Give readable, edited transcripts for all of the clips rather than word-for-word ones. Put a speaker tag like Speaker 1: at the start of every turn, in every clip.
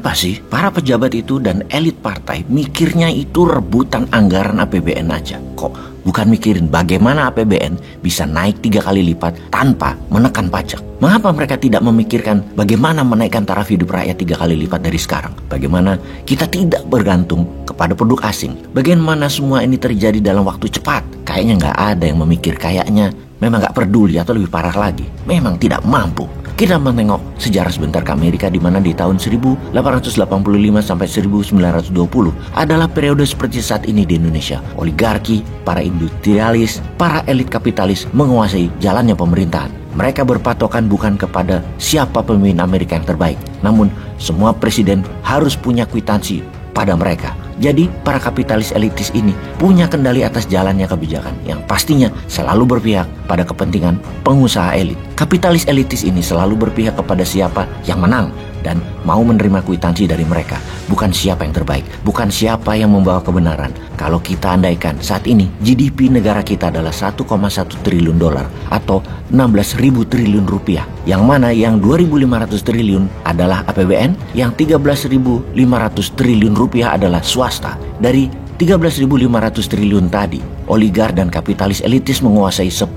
Speaker 1: Kenapa sih para pejabat itu dan elit partai mikirnya itu rebutan anggaran APBN aja? Kok bukan mikirin bagaimana APBN bisa naik 3 kali lipat tanpa menekan pajak? Mengapa mereka tidak memikirkan bagaimana menaikkan taraf hidup rakyat 3 kali lipat dari sekarang? Bagaimana kita tidak bergantung kepada produk asing? Bagaimana semua ini terjadi dalam waktu cepat? Kayaknya nggak ada yang memikir, kayaknya memang nggak peduli, atau lebih parah lagi, memang tidak mampu. Kita menengok sejarah sebentar ke Amerika, di mana di tahun 1885 sampai 1920 adalah periode seperti saat ini di Indonesia. Oligarki, para industrialis, para elit kapitalis menguasai jalannya pemerintahan. Mereka berpatokan bukan kepada siapa pemimpin Amerika yang terbaik, namun semua presiden harus punya kwitansi pada mereka. Jadi para kapitalis elitis ini punya kendali atas jalannya kebijakan yang pastinya selalu berpihak pada kepentingan pengusaha elit. Kapitalis elitis ini selalu berpihak kepada siapa yang menang dan mau menerima kwitansi dari mereka, bukan siapa yang terbaik, bukan siapa yang membawa kebenaran. Kalau kita andaikan saat ini GDP negara kita adalah 1,1 triliun dolar atau 16.000 triliun rupiah, yang mana yang 2.500 triliun adalah APBN, yang 13.500 triliun rupiah adalah swasta. Dari 13.500 triliun tadi, oligar dan kapitalis elitis menguasai 10.000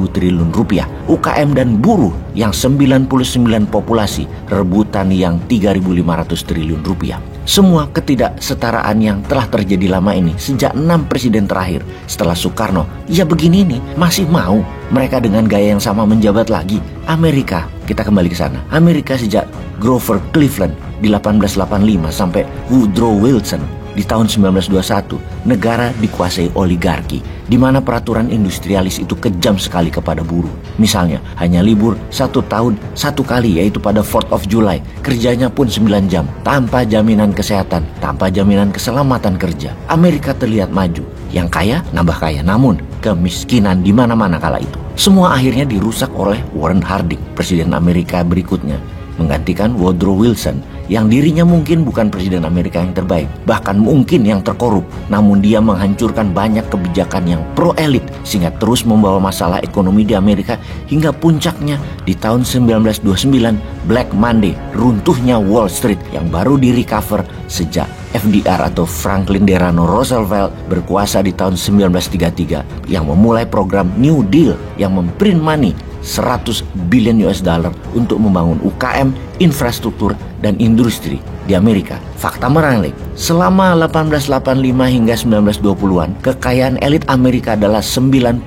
Speaker 1: triliun rupiah. UKM dan buruh yang 99 populasi rebutan yang 3.500 triliun rupiah. Semua ketidaksetaraan yang telah terjadi lama ini sejak 6 presiden terakhir setelah Soekarno, ya begini nih, masih mau mereka dengan gaya yang sama menjabat lagi. Amerika, kita kembali ke sana. Amerika sejak Grover Cleveland di 1885 sampai Woodrow Wilson di tahun 1921, negara dikuasai oligarki, di mana peraturan industrialis itu kejam sekali kepada buruh. Misalnya, hanya libur 1 tahun 1 kali, yaitu pada 4th of July. Kerjanya pun 9 jam, tanpa jaminan kesehatan, tanpa jaminan keselamatan kerja. Amerika terlihat maju, yang kaya nambah kaya, namun kemiskinan di mana-mana kala itu. Semua akhirnya dirusak oleh Warren Harding, presiden Amerika berikutnya, menggantikan Woodrow Wilson, yang dirinya mungkin bukan presiden Amerika yang terbaik, bahkan mungkin yang terkorup, namun dia menghancurkan banyak kebijakan yang pro-elit sehingga terus membawa masalah ekonomi di Amerika hingga puncaknya di tahun 1929, Black Monday, runtuhnya Wall Street yang baru di-recover sejak FDR atau Franklin Delano Roosevelt berkuasa di tahun 1933 yang memulai program New Deal yang memprint money 100 billion US dollar untuk membangun UKM, infrastruktur, dan industri di Amerika. Fakta menarik, selama 1885 hingga 1920-an, kekayaan elit Amerika adalah 90%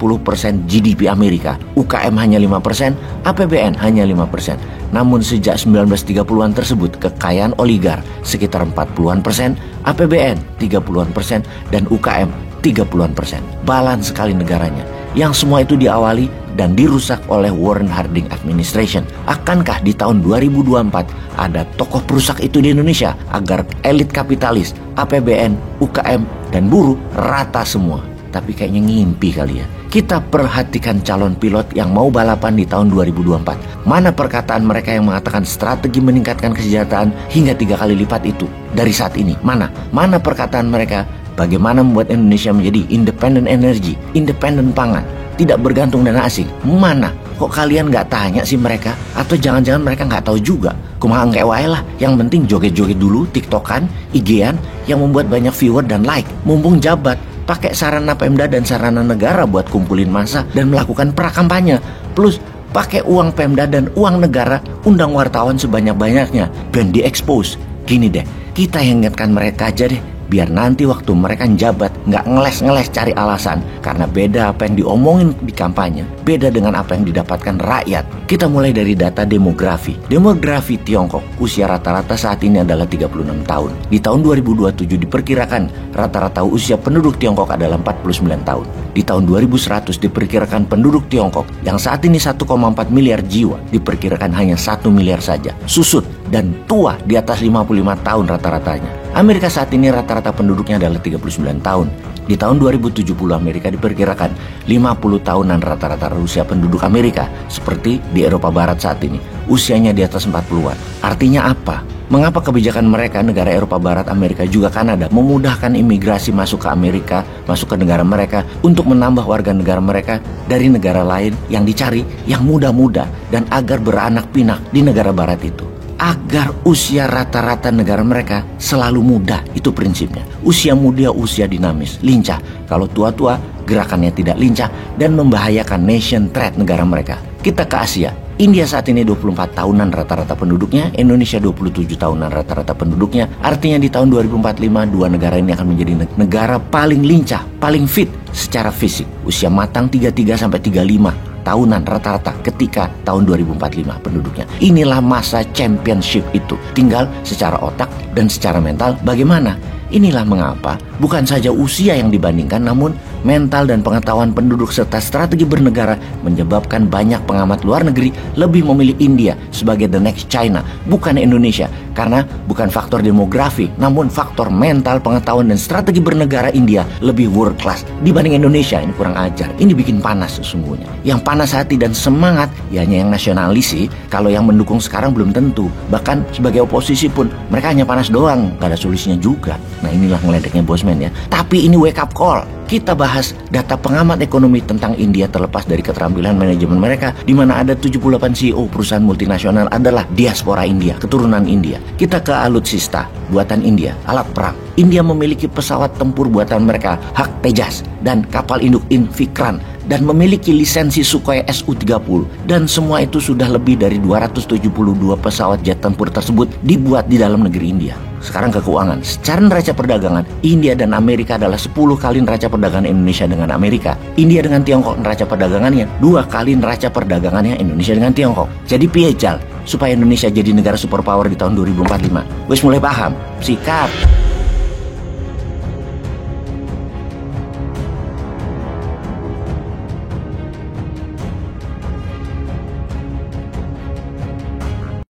Speaker 1: GDP Amerika, UKM hanya 5%, APBN hanya 5%. Namun sejak 1930-an tersebut, kekayaan oligar sekitar 40-an%, APBN 30-an%, dan UKM 30-an%. Balance sekali negaranya. Yang semua itu diawali dan dirusak oleh Warren Harding Administration. Akankah di tahun 2024 ada tokoh perusak itu di Indonesia agar elit kapitalis, APBN, UKM, dan buruh rata semua? Tapi kayaknya ngimpi kali ya. Kita perhatikan calon pilot yang mau balapan di tahun 2024. Mana perkataan mereka yang mengatakan strategi meningkatkan kesejahteraan hingga 3 kali lipat itu dari saat ini? Mana perkataan mereka bagaimana membuat Indonesia menjadi independen energi, independen pangan, tidak bergantung dana asing? Mana? Kok kalian nggak tanya sih mereka? Atau jangan-jangan mereka nggak tahu juga? Kumaha nggak wae lah. Yang penting joget-joget dulu, tiktokan, IG-an yang membuat banyak viewer dan like. Mumpung jabat, pakai sarana Pemda dan sarana negara buat kumpulin massa dan melakukan prakampanye. Plus pakai uang Pemda dan uang negara, undang wartawan sebanyak-banyaknya, dan di-expose. Gini deh, kita yang ingatkan mereka aja deh, biar nanti waktu mereka jabat nggak ngeles-ngeles cari alasan, karena beda apa yang diomongin di kampanye, beda dengan apa yang didapatkan rakyat. Kita mulai dari data demografi. Demografi Tiongkok, usia rata-rata saat ini adalah 36 tahun. Di tahun 2027 diperkirakan rata-rata usia penduduk Tiongkok adalah 49 tahun. Di tahun 2100 diperkirakan penduduk Tiongkok yang saat ini 1,4 miliar jiwa diperkirakan hanya 1 miliar saja. Susut dan tua di atas 55 tahun rata-ratanya. Amerika saat ini rata-rata penduduknya adalah 39 tahun. Di tahun 2070 Amerika diperkirakan 50 tahunan rata-rata usia penduduk Amerika, seperti di Eropa Barat saat ini, usianya di atas 40-an. Artinya apa? Mengapa kebijakan mereka, negara Eropa Barat, Amerika juga Kanada, memudahkan imigrasi masuk ke Amerika, masuk ke negara mereka untuk menambah warga negara mereka dari negara lain yang dicari yang muda-muda dan agar beranak pinak di negara barat itu? agar usia rata-rata negara mereka selalu muda. Itu prinsipnya. Usia muda, usia dinamis, lincah. Kalau tua-tua, gerakannya tidak lincah dan membahayakan nation trade negara mereka. Kita ke Asia. India saat ini 24 tahunan rata-rata penduduknya, Indonesia 27 tahunan rata-rata penduduknya. Artinya di tahun 2045 dua negara ini akan menjadi negara paling lincah, paling fit secara fisik. Usia matang 33 sampai 35 tahunan rata-rata ketika tahun 2045 penduduknya. Inilah masa championship itu. Tinggal secara otak dan secara mental bagaimana. Inilah mengapa bukan saja usia yang dibandingkan, namun mental dan pengetahuan penduduk serta strategi bernegara menyebabkan banyak pengamat luar negeri lebih memilih India sebagai the next China, bukan Indonesia. Karena bukan faktor demografi, namun faktor mental, pengetahuan, dan strategi bernegara India lebih world class dibanding Indonesia. Ini kurang ajar. Ini bikin panas sesungguhnya. Yang panas hati dan semangat ya hanya yang nasionalis sih. Kalau yang mendukung sekarang belum tentu. Bahkan sebagai oposisi pun mereka hanya panas doang, gak ada solusinya juga. Nah inilah ngeledeknya Bosman ya. Tapi ini wake up call. Kita bahas data pengamat ekonomi tentang India terlepas dari keterampilan manajemen mereka, di mana ada 78 CEO perusahaan multinasional adalah diaspora India, keturunan India. Kita ke Alutsista, buatan India, alat perang. India memiliki pesawat tempur buatan mereka, Hawk Tejas, dan kapal induk Vikran, dan memiliki lisensi Sukhoi Su-30. Dan semua itu sudah lebih dari 272 pesawat jet tempur tersebut dibuat di dalam negeri India. Sekarang ke keuangan. Secara neraca perdagangan, India dan Amerika adalah 10 kali neraca perdagangan Indonesia dengan Amerika. India dengan Tiongkok neraca perdagangannya 2 kali neraca perdagangannya Indonesia dengan Tiongkok. Jadi piye Jal supaya Indonesia jadi negara superpower di tahun 2045? Wes mulai paham? Sikat.